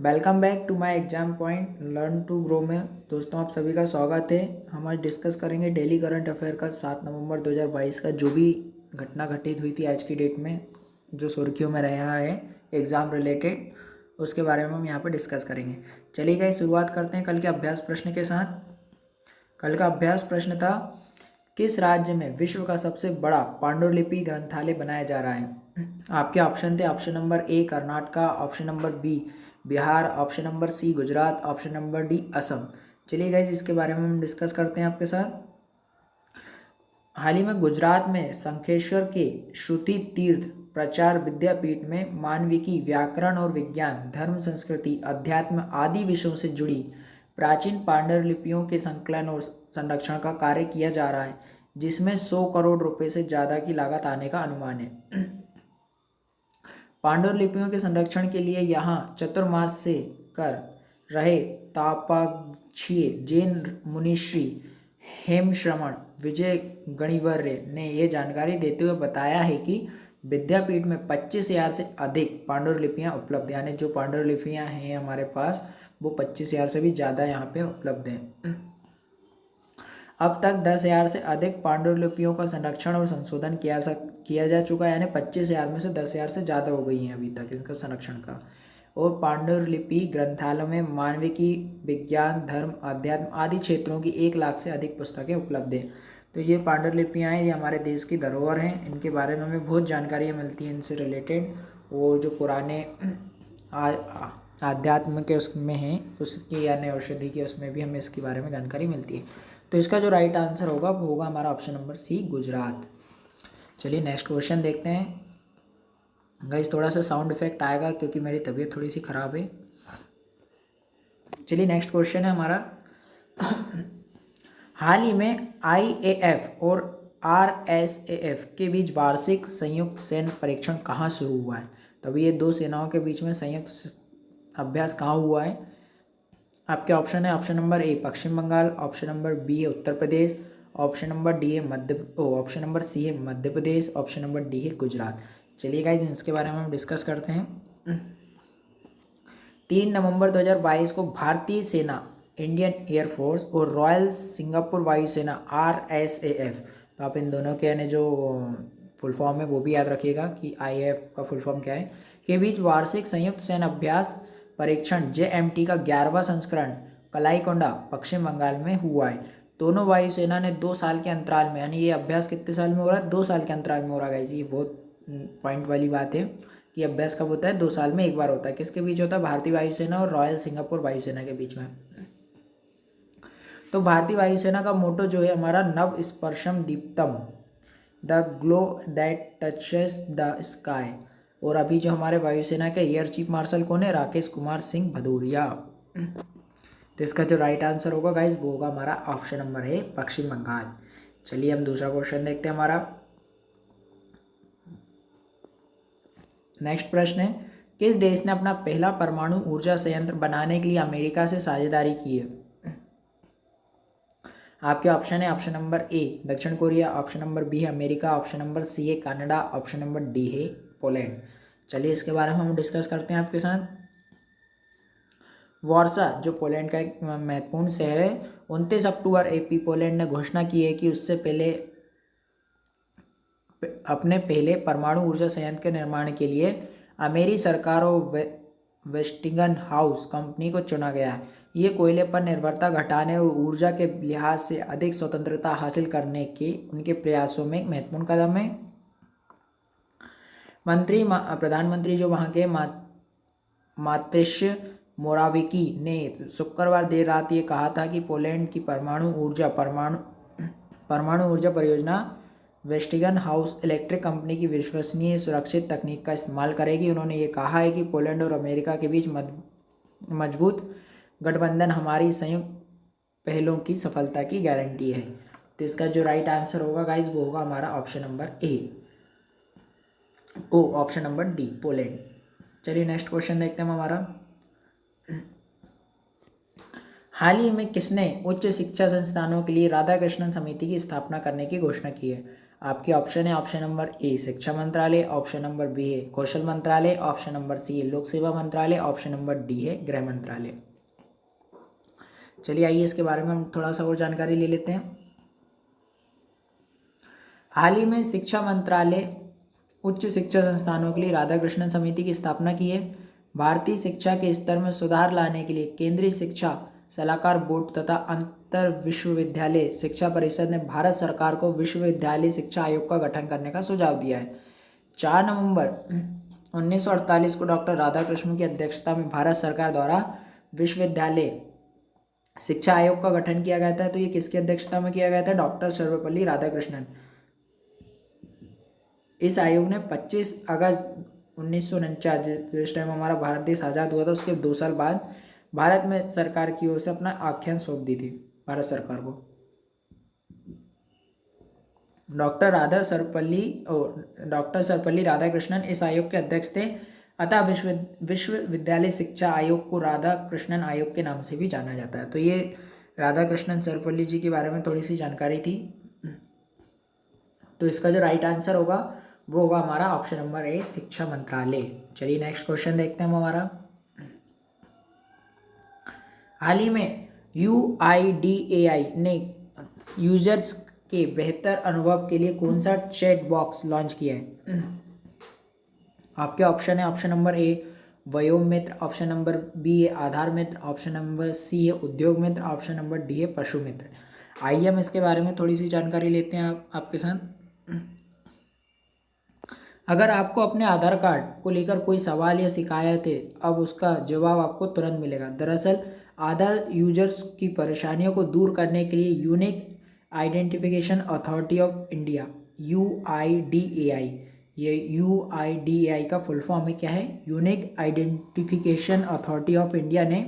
Welcome back to my exam point learn to grow में। दोस्तों आप सभी का स्वागत है। हम आज डिस्कस करेंगे डेली करंट अफेयर का 7 नवंबर 2022 का जो भी घटना घटित हुई थी आज की डेट में, जो सुर्खियों में रहा है एग्ज़ाम रिलेटेड, उसके बारे में हम यहाँ पर डिस्कस करेंगे। चलिए गाइस, शुरुआत करते हैं कल के अभ्यास प्रश्न के साथ। कल का अभ्यास प्रश्न था, किस राज्य में विश्व का सबसे बड़ा पांडुलिपि ग्रंथालय बनाया जा रहा है। आपके ऑप्शन थे, option number A Karnataka, option number B Bihar, option number C Gujarat, option number D Assam. चलिए गाइज, इसके बारे में हम डिस्कस करते हैं आपके साथ। हाल ही में गुजरात में शंखेश्वर के श्रुति तीर्थ प्रचार विद्यापीठ में मानविकी, व्याकरण और विज्ञान, धर्म, संस्कृति, अध्यात्म आदि विषयों से जुड़ी प्राचीन पांडुलिपियों के संकलन और संरक्षण का कार्य किया जा रहा है, जिसमें 100 करोड़ रुपए से ज़्यादा की लागत आने का अनुमान है। पांडुलिपियों के संरक्षण के लिए यहाँ चतुर्मास से कर रहे तापाक्षीय जैन मुनिश्री हेमश्रमण विजय गणिवर्य ने यह जानकारी देते हुए बताया है कि विद्यापीठ में 25,000 से अधिक पांडुलिपियाँ उपलब्ध, यानी जो पांडुलिपियाँ हैं हमारे पास वो 25,000 से भी ज़्यादा यहाँ पे उपलब्ध हैं। अब तक 10,000 से अधिक पांडुलिपियों का संरक्षण और संशोधन किया जा चुका है, यानी 25,000 में से 10,000 से ज़्यादा हो गई हैं अभी तक इनका संरक्षण का। और पांडुलिपि ग्रंथालयों में मानविकी, विज्ञान, धर्म, अध्यात्म आदि क्षेत्रों की 1 लाख से अधिक पुस्तकें उपलब्ध हैं। तो ये पांडुलिपियाँ हैं, ये हमारे देश की धरोहर हैं। इनके बारे में हमें बहुत जानकारियाँ मिलती हैं इनसे रिलेटेड। वो जो पुराने आध्यात्म के उसमें हैं, उसकी यानी औषधि के उसमें भी हमें इसके बारे में जानकारी मिलती है। तो इसका जो राइट आंसर होगा वो होगा हमारा ऑप्शन नंबर सी गुजरात। चलिए नेक्स्ट क्वेश्चन देखते हैं। गाइस, थोड़ा सा साउंड इफेक्ट आएगा क्योंकि मेरी तबीयत थोड़ी सी ख़राब है। चलिए नेक्स्ट क्वेश्चन है हमारा, हाल ही में IAF और RSAF के बीच वार्षिक संयुक्त सैन्य परीक्षण कहाँ शुरू हुआ है। तभी ये दो सेनाओं के बीच में संयुक्त अभ्यास कहाँ हुआ है। आपके ऑप्शन है, option number A Paschim Bangal, option number B है Uttar Pradesh, option number D है ऑप्शन नंबर सी है Madhya Pradesh, option number D है गुजरात। चलिए गाइज, इसके बारे में हम डिस्कस करते हैं। 3 नवंबर 2022 को भारतीय सेना, इंडियन एयरफोर्स और रॉयल सिंगापुर वायुसेना RSAF, तो आप इन दोनों के यानी जो फुल फॉर्म है वो भी याद रखिएगा कि IAF का फुल फॉर्म क्या है, के बीच वार्षिक संयुक्त सैन्य अभ्यास परीक्षण JMT का 11वां संस्करण कलाईकोंडा पश्चिम बंगाल में हुआ है। दोनों वायुसेना ने 2 साल के अंतराल में, यानी ये अभ्यास कितने साल में हो रहा है, 2 साल के अंतराल में हो रहा है। ये बहुत पॉइंट वाली बात है कि अभ्यास कब होता है, 2 साल में एक बार होता है। किसके बीच होता है, भारतीय वायुसेना और रॉयल सिंगापुर वायुसेना के बीच में। तो भारतीय वायुसेना का मोटो जो है हमारा, नव स्पर्शम दीप्तम, the glow that touches the sky. और अभी जो हमारे वायुसेना के एयर चीफ मार्शल कौन है, राकेश कुमार सिंह भदौरिया। तो इसका जो राइट आंसर होगा गाइज वो होगा हमारा ऑप्शन नंबर है पश्चिम बंगाल। चलिए हम दूसरा क्वेश्चन देखते हैं हमारा। नेक्स्ट प्रश्न है, किस देश ने अपना पहला परमाणु ऊर्जा संयंत्र बनाने के लिए अमेरिका से साझेदारी की है। आपके ऑप्शन है, ऑप्शन नंबर ए दक्षिण कोरिया, ऑप्शन नंबर बी है अमेरिका, ऑप्शन नंबर सी है कनाडा, ऑप्शन नंबर डी है पोलैंड। चलिए इसके बारे में हम डिस्कस करते हैं आपके साथ। वार्सा जो पोलैंड का एक महत्वपूर्ण शहर है, 29 अक्टूबर AP पोलैंड ने घोषणा की है कि उससे पहले अपने पहले परमाणु ऊर्जा संयंत्र के निर्माण के लिए अमेरिकी सरकार और वेस्टिंगन हाउस कंपनी को चुना गया है। ये कोयले पर निर्भरता घटाने और ऊर्जा के लिहाज से अधिक स्वतंत्रता हासिल करने के उनके प्रयासों में एक महत्वपूर्ण कदम है। प्रधानमंत्री जो वहाँ के मातेश मोराविकी ने शुक्रवार देर रात ये कहा था कि पोलैंड की परमाणु ऊर्जा परियोजना वेस्टिंगन हाउस इलेक्ट्रिक कंपनी की विश्वसनीय सुरक्षित तकनीक का इस्तेमाल करेगी। उन्होंने ये कहा है कि पोलैंड और अमेरिका के बीच मजबूत गठबंधन हमारी संयुक्त पहलों की सफलता की गारंटी है। तो इसका जो राइट आंसर होगा गाइज वो होगा हमारा option number option number D Poland. चलिए नेक्स्ट क्वेश्चन देखते हैं हम हमारा। हाल ही में किसने उच्च शिक्षा संस्थानों के लिए राधाकृष्णन समिति की स्थापना करने की घोषणा की है। आपके ऑप्शन है ऑप्शन नंबर ए शिक्षा मंत्रालय, ऑप्शन नंबर बी है कौशल मंत्रालय, ऑप्शन नंबर सी है लोक सेवा मंत्रालय, ऑप्शन नंबर डी है गृह मंत्रालय। चलिए आइए इसके बारे में हम थोड़ा सा और जानकारी ले लेते हैं। हाल ही में शिक्षा मंत्रालय उच्च शिक्षा संस्थानों के लिए राधाकृष्णन समिति की स्थापना की है। भारतीय शिक्षा के स्तर में सुधार लाने के लिए केंद्रीय शिक्षा सलाहकार बोर्ड तथा अंतर विश्वविद्यालय शिक्षा परिषद ने भारत सरकार को विश्वविद्यालय शिक्षा आयोग का गठन करने का सुझाव दिया है। 4 नवंबर 1948 को डॉक्टर राधाकृष्णन की अध्यक्षता में भारत सरकार द्वारा विश्वविद्यालय शिक्षा आयोग का गठन किया गया था। तो ये किसकी अध्यक्षता में किया गया था? डॉक्टर सर्वपल्ली राधाकृष्णन। इस आयोग ने 25 अगस्त 1949 जिस टाइम हमारा भारत देश आज़ाद हुआ था उसके 2 साल बाद भारत में सरकार की ओर से अपना आख्यान सौंप दी थी भारत सरकार को। डॉक्टर सर्वपल्ली राधाकृष्णन इस आयोग के अध्यक्ष थे, अतः विश्वविद्यालय शिक्षा आयोग को राधाकृष्णन आयोग के नाम से भी जाना जाता है। तो ये राधाकृष्णन सर्वपल्ली जी के बारे में थोड़ी सी जानकारी थी। तो इसका जो राइट आंसर होगा वो होगा हमारा ऑप्शन नंबर ए शिक्षा मंत्रालय। चलिए नेक्स्ट क्वेश्चन देखते हैं हम हमारा। हाल ही में UIDAI ने यूजर्स के बेहतर अनुभव के लिए कौन सा चैट बॉक्स लॉन्च किया है? आपके ऑप्शन है option number A Vyom Mitra, option number B है आधार मित्र, ऑप्शन नंबर सी है उद्योग मित्र, ऑप्शन नंबर डी है पशु मित्र। आइए हम इसके बारे में थोड़ी सी जानकारी लेते हैं आपके साथ। अगर आपको अपने आधार कार्ड को लेकर कोई सवाल या शिकायत है, अब उसका जवाब आपको तुरंत मिलेगा। दरअसल आधार यूजर्स की परेशानियों को दूर करने के लिए unique identification authority of India UIDAI, ये UIDAI का फुल फॉर्म है क्या है? Unique identification authority of India ने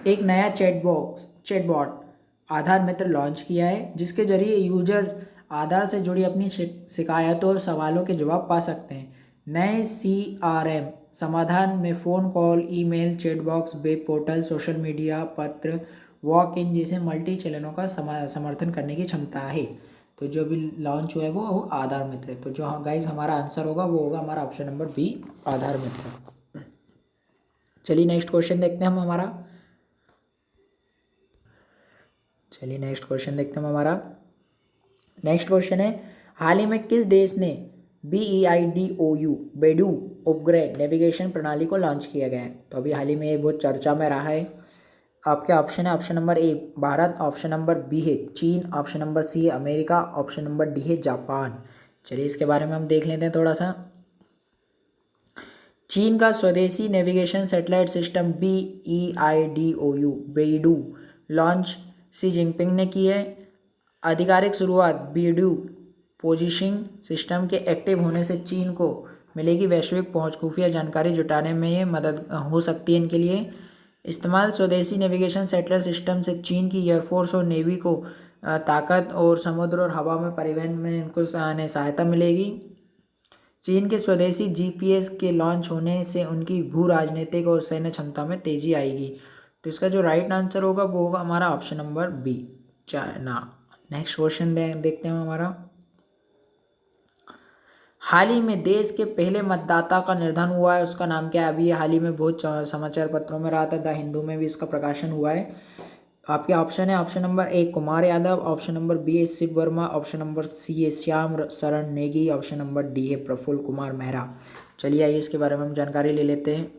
एक नया चैटबॉट आधार मित्र लॉन्च किया है, जिसके जरिए यूजर आधार से जुड़ी अपनी शिकायतों और सवालों के जवाब पा सकते हैं। नए CRM समाधान में phone call, email, chat box, web portal, social media, पत्र, वॉक इन जैसे मल्टी चैनलों का समर्थन करने की क्षमता है। तो जो भी लॉन्च हुआ है वो आधार मित्र है। तो जो गाइस हमारा आंसर होगा वो होगा हमारा ऑप्शन नंबर बी आधार मित्र। चलिए नेक्स्ट क्वेश्चन देखते हैं हम हमारा। नेक्स्ट क्वेश्चन है हाल ही में किस देश ने बेडू उपग्रह नेविगेशन प्रणाली को लॉन्च किया गया है? तो अभी हाल ही में ये बहुत चर्चा में रहा है। आपके ऑप्शन है option number A Bharat, option number B है चीन, ऑप्शन नंबर सी है अमेरिका, ऑप्शन नंबर डी है जापान। चलिए इसके बारे में हम देख लेते हैं थोड़ा सा। चीन का स्वदेशी navigation satellite system Beidou launch Xi Jinping ने की है। आधिकारिक शुरुआत बेडू पोजिशनिंग सिस्टम के एक्टिव होने से चीन को मिलेगी वैश्विक पहुंच। खुफिया जानकारी जुटाने में ये मदद हो सकती है इनके लिए। इस्तेमाल स्वदेशी नेविगेशन सैटेलाइट सिस्टम से चीन की एयरफोर्स और नेवी को ताकत और समुद्र और हवा में परिवहन में इनको सहायता मिलेगी। चीन के स्वदेशी GPS के लॉन्च होने से उनकी भू राजनीतिक और सैन्य क्षमता में तेजी आएगी। तो इसका जो राइट आंसर होगा वो होगा हमारा option number B China. Next question देखते हैं हमारा। हाल ही में देश के पहले मतदाता का निर्धन हुआ है, उसका नाम क्या है? अभी हाल ही में बहुत समाचार पत्रों में रहा था, द हिंदू में भी इसका प्रकाशन हुआ है। आपके ऑप्शन है option number A Kumar Yadav, option number B है Shiv Verma, option number C है श्याम शरण नेगी, ऑप्शन नंबर डी है प्रफुल्ल कुमार मेहरा। चलिए आइए इसके बारे में हम जानकारी ले लेते हैं।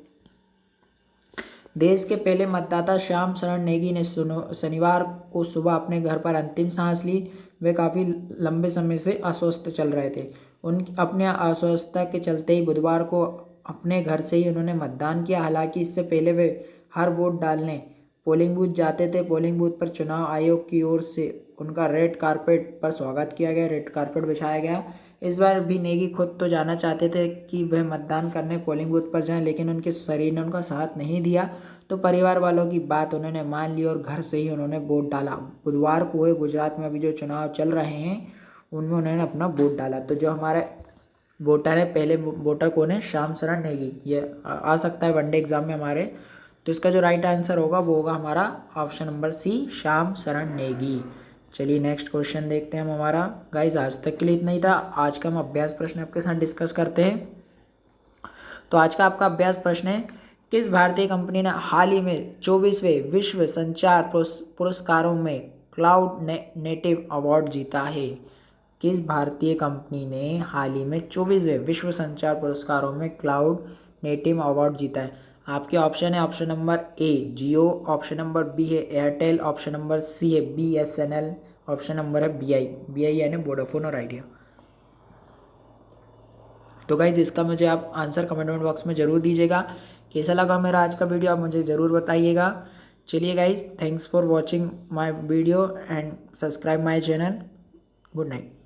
देश के पहले मतदाता श्याम शरण नेगी ने शनिवार को सुबह अपने घर पर अंतिम सांस ली। वे काफ़ी लंबे समय से अस्वस्थ चल रहे थे। अपने अस्वस्थता के चलते ही बुधवार को अपने घर से ही उन्होंने मतदान किया। हालांकि इससे पहले वे हर वोट डालने पोलिंग बूथ जाते थे। पोलिंग बूथ पर चुनाव आयोग की ओर से उनका रेड कारपेट पर स्वागत किया गया, रेड कारपेट बिछाया गया। इस बार भी नेगी खुद तो जाना चाहते थे कि वह मतदान करने पोलिंग बूथ पर जाएं, लेकिन उनके शरीर ने उनका साथ नहीं दिया। तो परिवार वालों की बात उन्होंने मान ली और घर से ही उन्होंने वोट डाला। बुधवार को हुए गुजरात में अभी जो चुनाव चल रहे हैं उनमें उन्होंने अपना वोट डाला। तो जो हमारे वोटर है, पहले वोटर कौन है? श्याम शरण नेगी। ये आ सकता है वनडे एग्जाम में हमारे। तो इसका जो राइट आंसर होगा वो होगा हमारा ऑप्शन नंबर सी श्याम शरण नेगी। चलिए नेक्स्ट क्वेश्चन देखते हैं हम हमारा। गाइज आज तक के लिए इतना ही था। आज का हम अभ्यास प्रश्न आपके साथ डिस्कस करते हैं। तो आज का आपका अभ्यास प्रश्न है, किस भारतीय कंपनी ने हाल ही में 24वें विश्व संचार पुरस्कारों में क्लाउड नेटिव अवार्ड जीता है? किस भारतीय कंपनी ने हाल ही में 24वें विश्व संचार पुरस्कारों में क्लाउड नेटिव अवार्ड जीता है? आपके ऑप्शन है, option number A Jio, option number B है एयरटेल, ऑप्शन नंबर सी है BSNL, ऑप्शन नंबर है BI यानी वोडाफोन और आइडिया। तो गाइज इसका मुझे आप आंसर कमेंट बॉक्स में ज़रूर दीजिएगा। कैसा लगा मेरा आज का वीडियो आप मुझे ज़रूर बताइएगा। चलिए guys, thanks for watching my video and subscribe my channel. Good night.